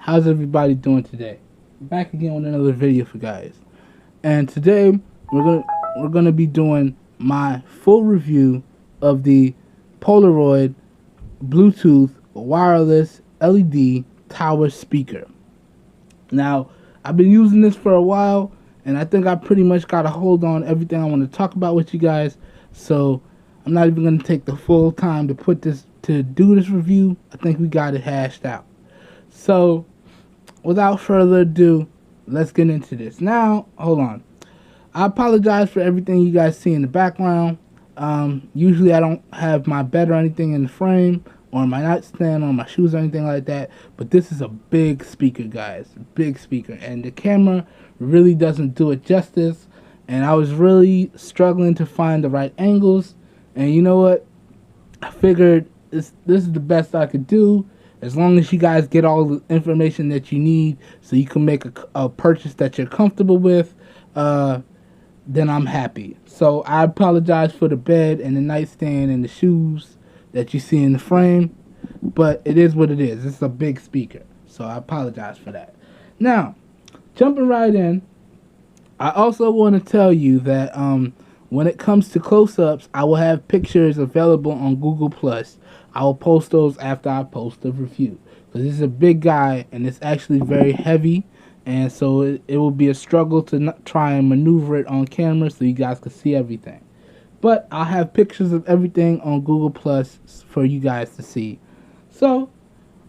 How's everybody doing today? Back again with another video for guys. And today we're gonna be doing my full review of the Polaroid Bluetooth wireless LED tower speaker. Now, I've been using this for a while, and I think I pretty much got a hold on everything I want to talk about with you guys. So I'm not even gonna take the full time to do this review. I think we got it hashed out. So without further ado, let's get into this. Now, hold on. I apologize for everything you guys see in the background. Usually I don't have my bed or anything in the frame, or my nightstand, or my shoes or anything like that. But this is a big speaker, guys. Big speaker. And the camera really doesn't do it justice. And I was really struggling to find the right angles. And you know what? I figured this is the best I could do. As long as you guys get all the information that you need so you can make a purchase that you're comfortable with, then I'm happy. So I apologize for the bed and the nightstand and the shoes that you see in the frame, but it is what it is. It's a big speaker, so I apologize for that. Now, jumping right in, I also want to tell you that when it comes to close-ups, I will have pictures available on Google+. I will post those after I post the review, because this is a big guy and it's actually very heavy, and so it will be a struggle to try and maneuver it on camera so you guys can see everything. But I'll have pictures of everything on Google Plus for you guys to see. So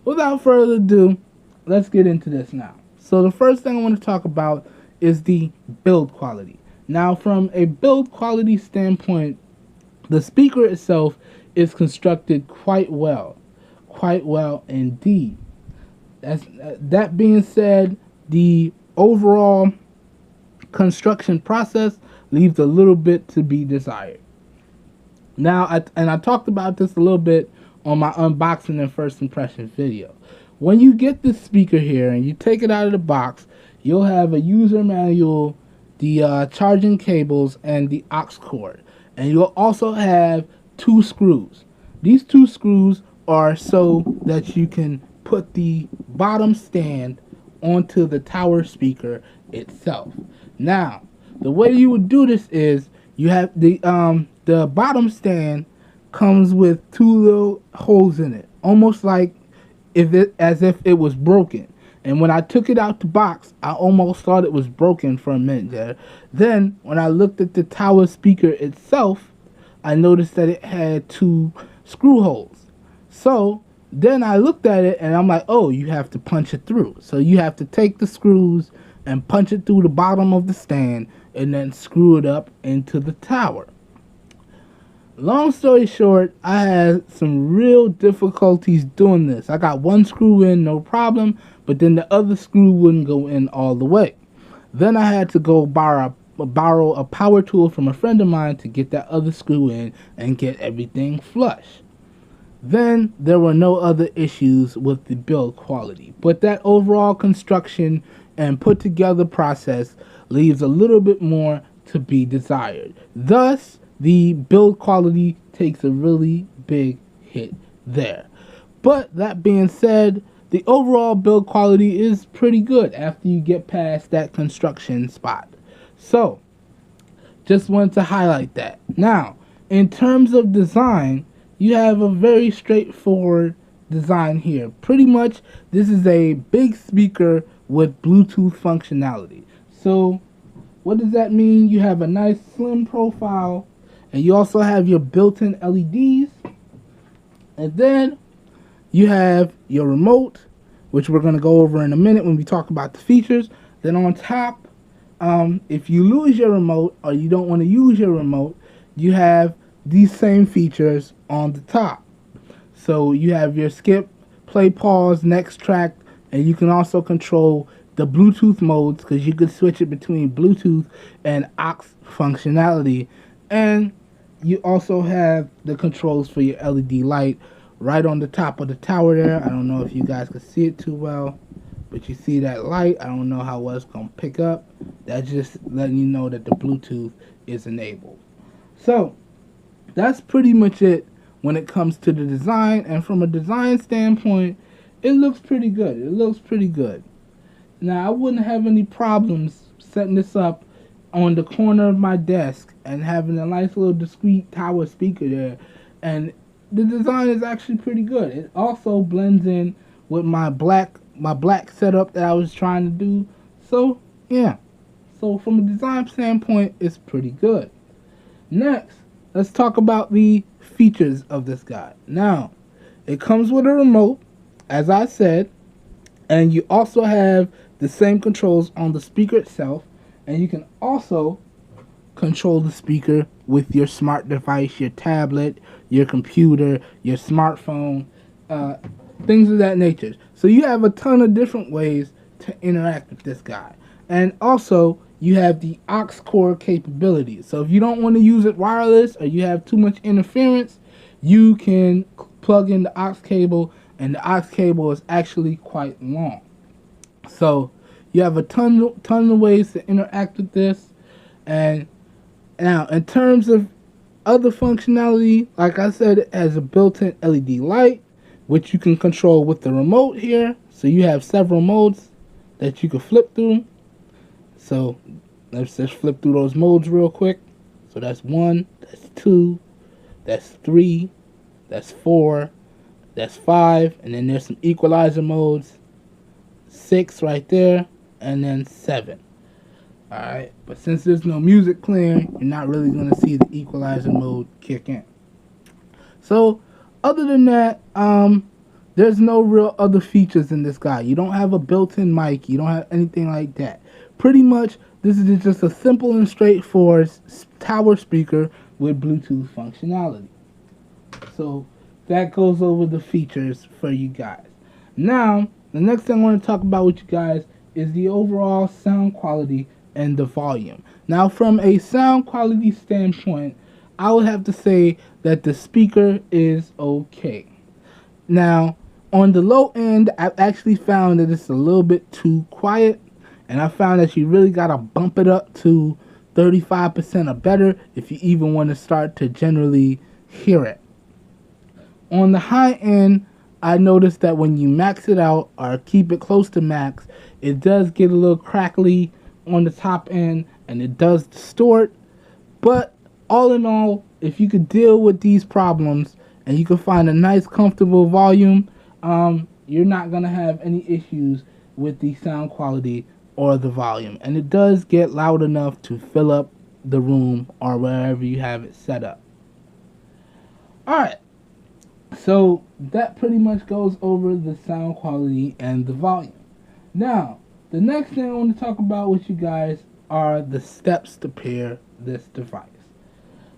without further ado, let's get into this now. So the first thing I want to talk about is the build quality. Now, from a build quality standpoint, the speaker itself is constructed quite well indeed. That being said, the overall construction process leaves a little bit to be desired. Now, I talked about this a little bit on my unboxing and first impression video. When you get this speaker here and you take it out of the box, you'll have a user manual, the charging cables, and the aux cord. And you'll also have 2 screws. These 2 screws are so that you can put the bottom stand onto the tower speaker itself. Now, the way you would do this is you have the bottom stand comes with 2 little holes in it, almost like as if it was broken. And when I took it out the box, I almost thought it was broken for a minute there. Then, when I looked at the tower speaker itself, I noticed that it had 2 screw holes. So then I looked at it and I'm like, oh, you have to punch it through. So you have to take the screws and punch it through the bottom of the stand and then screw it up into the tower. Long story short, I had some real difficulties doing this. I got 1 screw in, no problem, but then the other screw wouldn't go in all the way. Then I had to go borrow a power tool from a friend of mine to get that other screw in and get everything flush. Then there were no other issues with the build quality, but that overall construction and put together process leaves a little bit more to be desired. Thus, the build quality takes a really big hit there. But that being said, the overall build quality is pretty good after you get past that construction spot. So, just wanted to highlight that. Now, in terms of design, you have a very straightforward design here. Pretty much, this is a big speaker with Bluetooth functionality. So, what does that mean? You have a nice slim profile, and you also have your built-in LEDs. And then you have your remote, which we're going to go over in a minute when we talk about the features. Then on top, if you lose your remote or you don't want to use your remote, you have these same features on the top. So you have your skip, play, pause, next track, and you can also control the Bluetooth modes, because you can switch it between Bluetooth and aux functionality. And you also have the controls for your LED light right on the top of the tower there. I don't know if you guys can see it too well, but you see that light. I don't know how well it's going to pick up. That's just letting you know that the Bluetooth is enabled. So that's pretty much it when it comes to the design. And from a design standpoint, it looks pretty good. It looks pretty good. Now, I wouldn't have any problems setting this up on the corner of my desk and having a nice little discreet tower speaker there. And the design is actually pretty good. It also blends in with my black setup that I was trying to do. So, yeah. So, from a design standpoint, it's pretty good. Next, let's talk about the features of this guy. Now, it comes with a remote, as I said, and you also have the same controls on the speaker itself, and you can also control the speaker with your smart device, your tablet, your computer, your smartphone, things of that nature. So you have a ton of different ways to interact with this guy. And also, you have the aux cord capability. So if you don't want to use it wireless or you have too much interference, you can plug in the aux cable, and the aux cable is actually quite long. So you have a ton of ways to interact with this. And now, in terms of other functionality, like I said, it has a built-in LED light, which you can control with the remote here. So you have several modes that you can flip through. So let's just flip through those modes real quick. So that's 1, that's 2, that's 3, that's 4, that's 5, and then there's some equalizer modes. 6 right there, and then 7. Alright, but since there's no music playing, you're not really going to see the equalizer mode kick in. So, other than that, there's no real other features in this guy. You don't have a built-in mic, you don't have anything like that. Pretty much, this is just a simple and straightforward tower speaker with Bluetooth functionality. So, that goes over the features for you guys. Now, the next thing I want to talk about with you guys is the overall sound quality and the volume. Now, from a sound quality standpoint, I would have to say that the speaker is okay. Now, on the low end, I've actually found that it's a little bit too quiet, and I found that you really got to bump it up to 35% or better if you even want to start to generally hear it. On the high end, I noticed that when you max it out or keep it close to max, it does get a little crackly on the top end and it does distort. But all in all, if you could deal with these problems and you can find a nice comfortable volume, you're not going to have any issues with the sound quality or the volume. And it does get loud enough to fill up the room or wherever you have it set up. Alright. So that pretty much goes over the sound quality and the volume. Now, the next thing I want to talk about with you guys are the steps to pair this device.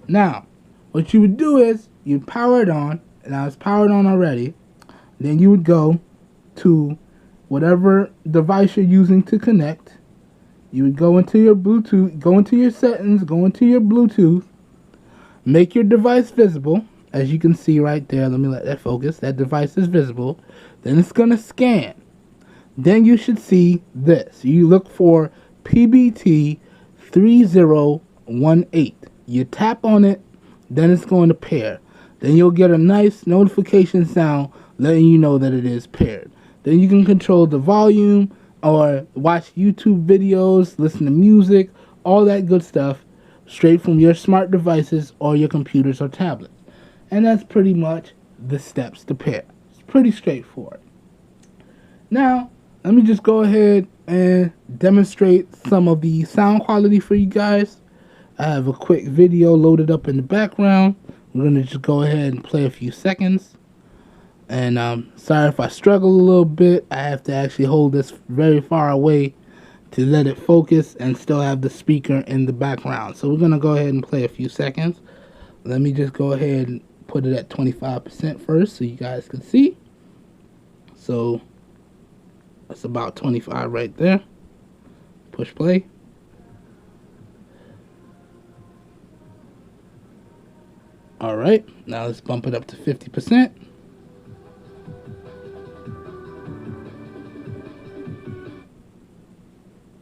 Now, what you would do is you power it on, and I was powered on already. Then you would go to whatever device you're using to connect. You would go into your Bluetooth, go into your settings, go into your Bluetooth, make your device visible. As you can see right there, let me let that focus. That device is visible. Then it's going to scan. Then you should see this. You look for PBT 3018. You tap on it, then it's going to pair. Then you'll get a nice notification sound letting you know that it is paired. Then you can control the volume or watch YouTube videos, listen to music, all that good stuff straight from your smart devices or your computers or tablets. And that's pretty much the steps to pair. It's pretty straightforward. Now, let me just go ahead and demonstrate some of the sound quality for you guys. I have a quick video loaded up in the background. We're going to just go ahead and play a few seconds. And sorry if I struggle a little bit. I have to actually hold this very far away to let it focus and still have the speaker in the background. So we're going to go ahead and play a few seconds. Let me just go ahead and put it at 25% first so you guys can see. So that's about 25 right there. Push play. Alright, now let's bump it up to 50%.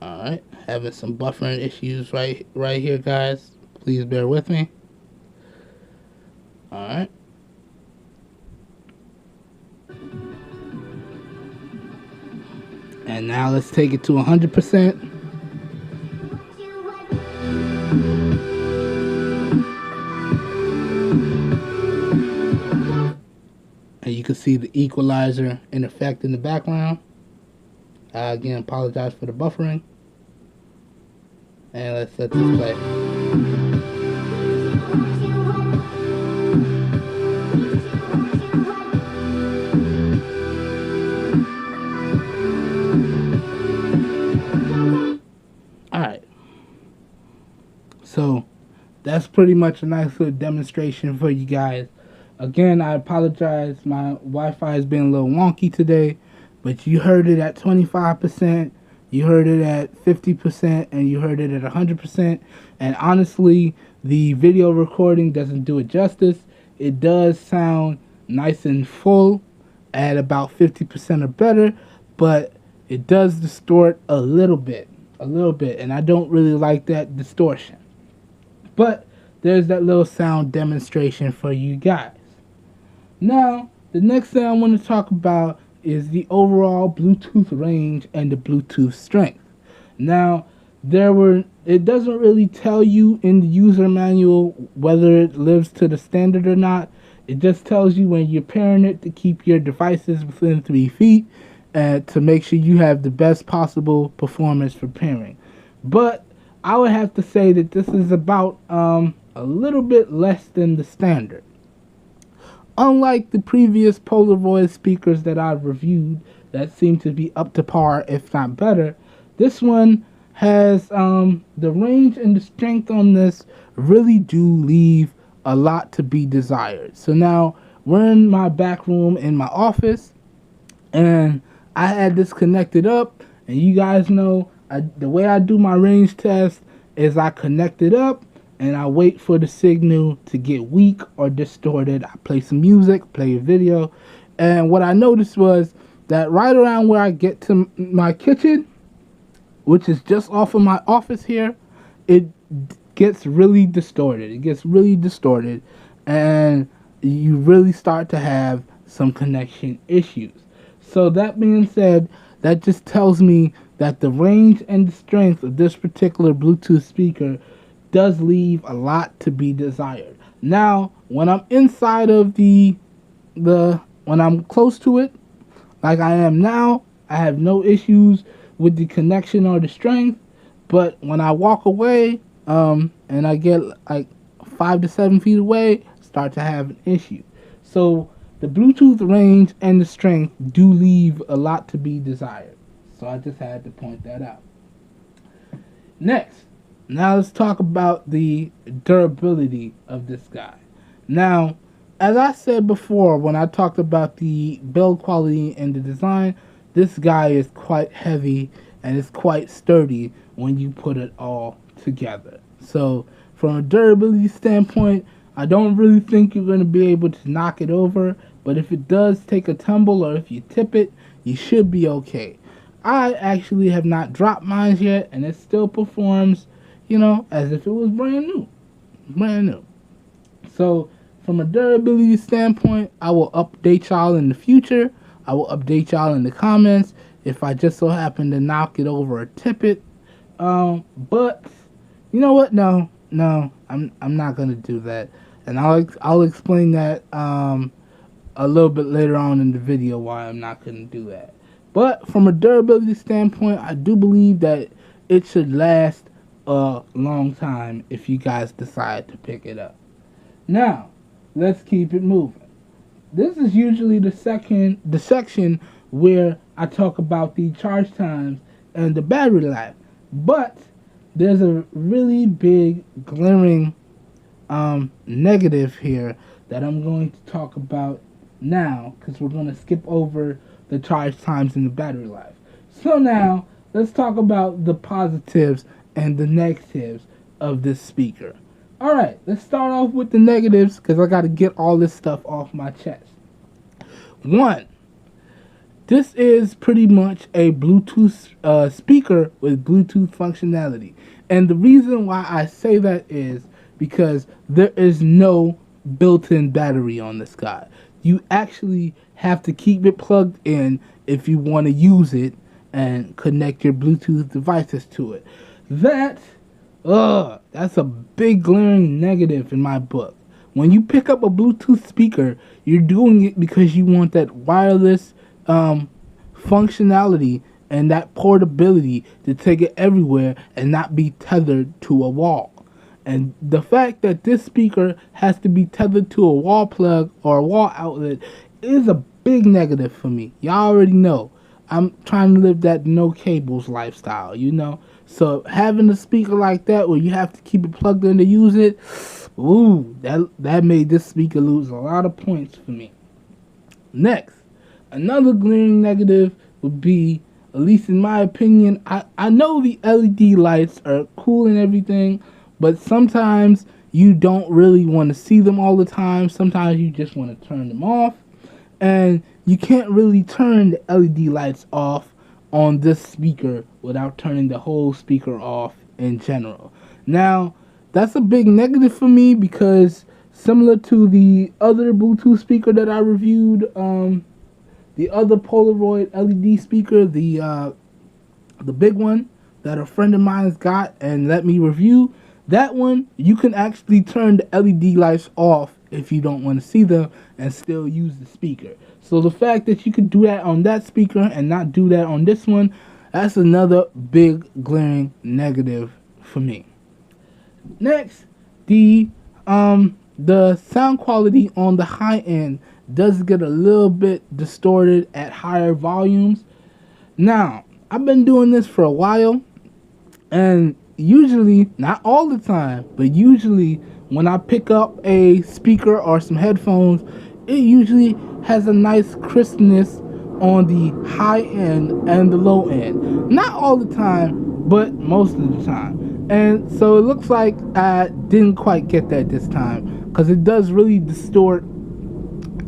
Alright, having some buffering issues right here, guys. Please bear with me. Alright. And now let's take it to 100%. And you can see the equalizer in effect in the background. Again, apologize for the buffering. And let's let this play. Alright. So, that's pretty much a nice little demonstration for you guys. Again, I apologize. My Wi-Fi has been a little wonky today. But you heard it at 25%, you heard it at 50%, and you heard it at 100%. And honestly, the video recording doesn't do it justice. It does sound nice and full at about 50% or better, but it does distort a little bit, and I don't really like that distortion. But there's that little sound demonstration for you guys. Now, the next thing I want to talk about is the overall Bluetooth range and the Bluetooth strength. Now, it doesn't really tell you in the user manual whether it lives to the standard or not. It just tells you when you're pairing it to keep your devices within 3 feet and to make sure you have the best possible performance for pairing. But I would have to say that this is about a little bit less than the standard. Unlike the previous Polaroid speakers that I've reviewed that seem to be up to par, if not better, this one has the range and the strength on this really do leave a lot to be desired. So now we're in my back room in my office, and I had this connected up, and you guys know the way I do my range test is I connect it up and I wait for the signal to get weak or distorted. I play some music, play a video, and what I noticed was that right around where I get to my kitchen, which is just off of my office here, it gets really distorted. It gets really distorted, and you really start to have some connection issues. So that being said, that just tells me that the range and the strength of this particular Bluetooth speaker does leave a lot to be desired. Now, when I'm inside of when I'm close to it, like I am now, I have no issues with the connection or the strength. But when I walk away, and I get like 5 to 7 feet away, start to have an issue. So the Bluetooth range and the strength do leave a lot to be desired. So I just had to point that out. Next, now let's talk about the durability of this guy. Now, as I said before when I talked about the build quality and the design, this guy is quite heavy and it's quite sturdy when you put it all together. So from a durability standpoint, I don't really think you're going to be able to knock it over, but if it does take a tumble or if you tip it, you should be okay. I actually have not dropped mine yet, and it still performs, as if it was brand new. So from a durability standpoint, I will update y'all in the future. I will update y'all in the comments if I just so happen to knock it over or tip it. But you know what? No, I'm not gonna do that, and I'll explain that a little bit later on in the video why I'm not gonna do that. But from a durability standpoint, I do believe that it should last a long time if you guys decide to pick it up. Now, let's keep it moving. This is usually the section where I talk about the charge times and the battery life. But there's a really big glaring negative here that I'm going to talk about now, because we're going to skip over the charge times and the battery life. So now, let's talk about the positives and the negatives of this speaker. Alright, let's start off with the negatives, because I got to get all this stuff off my chest. 1. This is pretty much a Bluetooth speaker with Bluetooth functionality. And the reason why I say that is because there is no built-in battery on this guy. You actually have to keep it plugged in if you want to use it, and connect your Bluetooth devices to it. That's a big glaring negative in my book. When you pick up a Bluetooth speaker, you're doing it because you want that wireless functionality and that portability to take it everywhere and not be tethered to a wall. And the fact that this speaker has to be tethered to a wall plug or a wall outlet is a big negative for me. Y'all already know I'm trying to live that no cables lifestyle, you know. So having a speaker like that where you have to keep it plugged in to use it, ooh, that made this speaker lose a lot of points for me. Next, another glaring negative would be, at least in my opinion, I know the LED lights are cool and everything, but sometimes you don't really want to see them all the time. Sometimes you just want to turn them off. And you can't really turn the LED lights off on this speaker without turning the whole speaker off in general. Now, that's a big negative for me because similar to the other Bluetooth speaker that I reviewed, the other Polaroid LED speaker, the big one that a friend of mine's got and let me review, that one, you can actually turn the LED lights off if you don't want to see them and still use the speaker. So the fact that you could do that on that speaker and not do that on this one, that's another big glaring negative for me. Next, the sound quality on the high end does get a little bit distorted at higher volumes. Now, I've been doing this for a while, and usually, not all the time, but usually when I pick up a speaker or some headphones, it usually has a nice crispness on the high end and the low end. Not all the time, but most of the time. And so it looks like I didn't quite get that this time, because it does really distort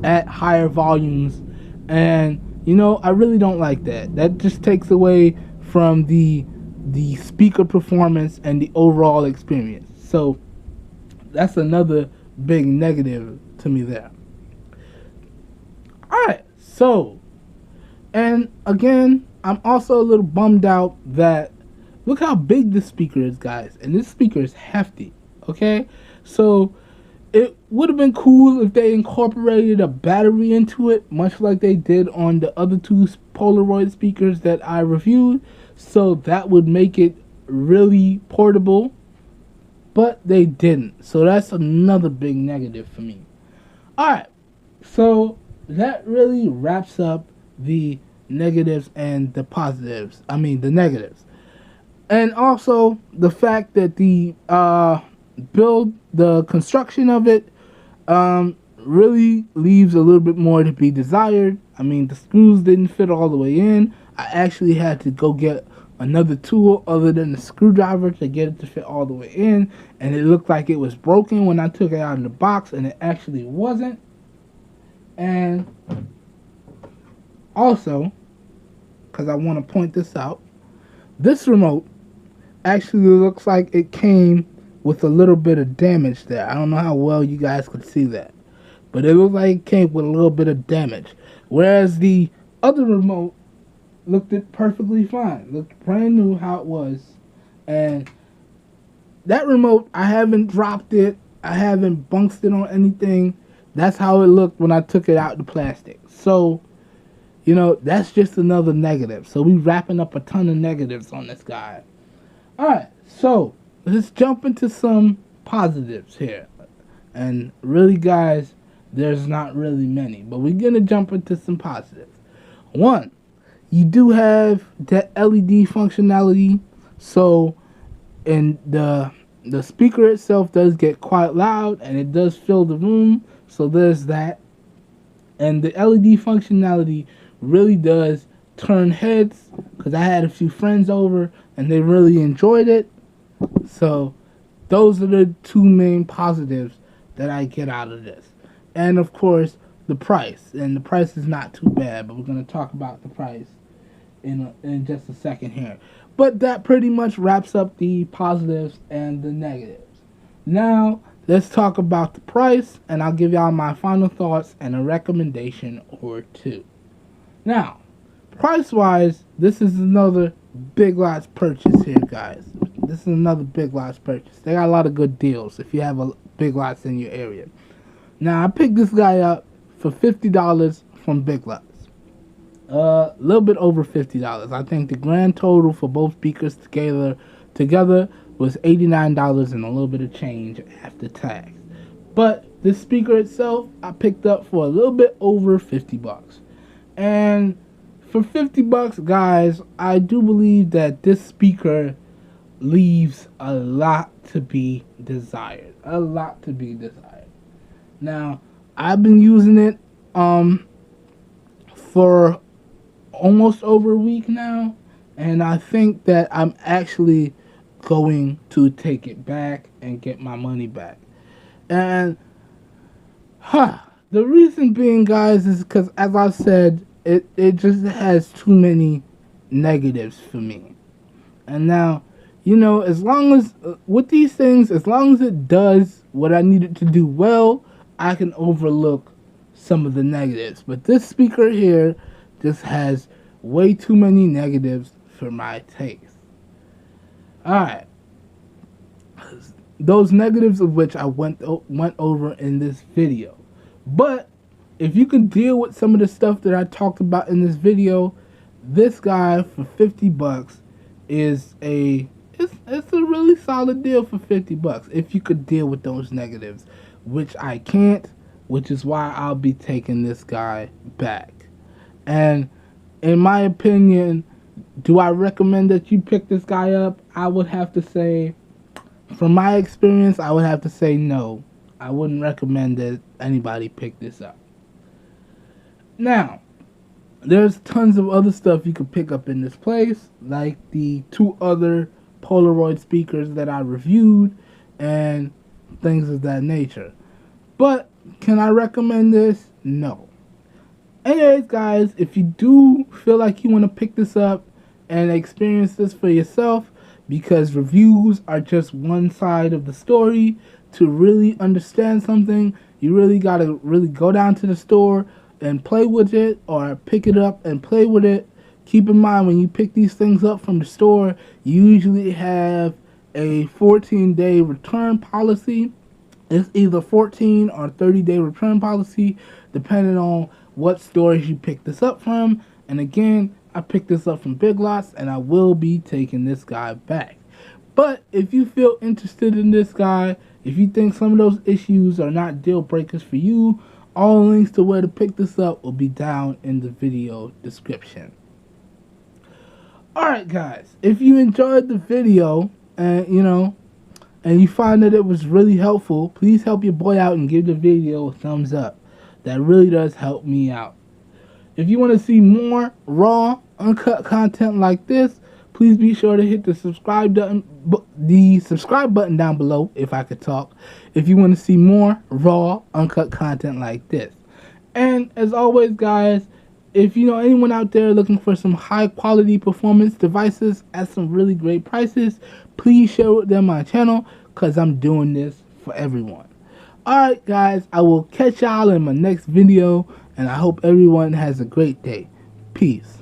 at higher volumes. And, you know, I really don't like that. That just takes away from the speaker performance and the overall experience. So that's another big negative to me there. Alright, so, and again, I'm also a little bummed out that, look how big this speaker is, guys. And this speaker is hefty, okay? So it would have been cool if they incorporated a battery into it, much like they did on the other two Polaroid speakers that I reviewed. So that would make it really portable, but they didn't. So that's another big negative for me. Alright, so that really wraps up the negatives and the positives. I mean, the negatives. And also the fact that the construction of it really leaves a little bit more to be desired. I mean, the screws didn't fit all the way in. I actually had to go get another tool other than the screwdriver to get it to fit all the way in, and it looked like it was broken when I took it out of the box, and it actually wasn't. And also, because I want to point this out, this remote actually looks like it came with a little bit of damage there. I don't know how well you guys could see that, but it looked like it came with a little bit of damage, whereas the other remote looked it perfectly fine. Looked brand new how it was. And that remote, I haven't dropped it. I haven't bunked it on anything. That's how it looked when I took it out the plastic. So, you know, that's just another negative. So we wrapping up a ton of negatives on this guy. Alright, so let's jump into some positives here. And really, guys, there's not really many, but we're going to jump into some positives. One, you do have that LED functionality, so and the speaker itself does get quite loud and it does fill the room, so there's that. And the LED functionality really does turn heads, because I had a few friends over and they really enjoyed it. So those are the two main positives that I get out of this. And of course, the price. And the price is not too bad, but we're going to talk about the price in just a second here. But that pretty much wraps up the positives and the negatives. Now, let's talk about the price, and I'll give y'all my final thoughts and a recommendation or two. Now, price wise, this is another Big Lots purchase here, guys. This is another Big Lots purchase. They got a lot of good deals if you have a Big Lots in your area. Now I picked this guy up for $50 from Big Lots. A little bit over $50. I think the grand total for both speakers together was $89 and a little bit of change after tax. But this speaker itself, I picked up for a little bit over $50. And for $50, guys, I do believe that this speaker leaves a lot to be desired. A lot to be desired. Now, I've been using it for almost over a week now, and I think that I'm actually going to take it back and get my money back. And the reason being, guys, is because, as I said, it just has too many negatives for me. And now, you know, as long as with these things, as long as it does what I need it to do well, I can overlook some of the negatives. But this speaker here just has way too many negatives for my taste. Alright. Those negatives of which I went over in this video. But if you can deal with some of the stuff that I talked about in this video, this guy for $50 is it's a really solid deal for $50 if you could deal with those negatives, which I can't, which is why I'll be taking this guy back. And in my opinion, do I recommend that you pick this guy up? I would have to say, from my experience, I would have to say no. I wouldn't recommend that anybody pick this up. Now, there's tons of other stuff you could pick up in this place, like the 2 other Polaroid speakers that I reviewed and things of that nature. But can I recommend this? No. Anyways, guys, if you do feel like you want to pick this up and experience this for yourself, because reviews are just one side of the story, to really understand something, you really got to really go down to the store and play with it, or pick it up and play with it. Keep in mind, when you pick these things up from the store, you usually have a 14-day return policy. It's either 14 or 30-day return policy, depending on what stores you pick this up from. And again, I picked this up from Big Lots, and I will be taking this guy back. But if you feel interested in this guy, if you think some of those issues are not deal breakers for you, all links to where to pick this up will be down in the video description. Alright, guys, if you enjoyed the video and you find that it was really helpful, please help your boy out and give the video a thumbs up. That really does help me out. If you want to see more raw, uncut content like this, please be sure to hit the subscribe button down below, if I could talk, if you want to see more raw, uncut content like this. And as always, guys, if you know anyone out there looking for some high quality performance devices at some really great prices, please share with them my channel, because I'm doing this for everyone. Alright, guys, I will catch y'all in my next video, and I hope everyone has a great day. Peace.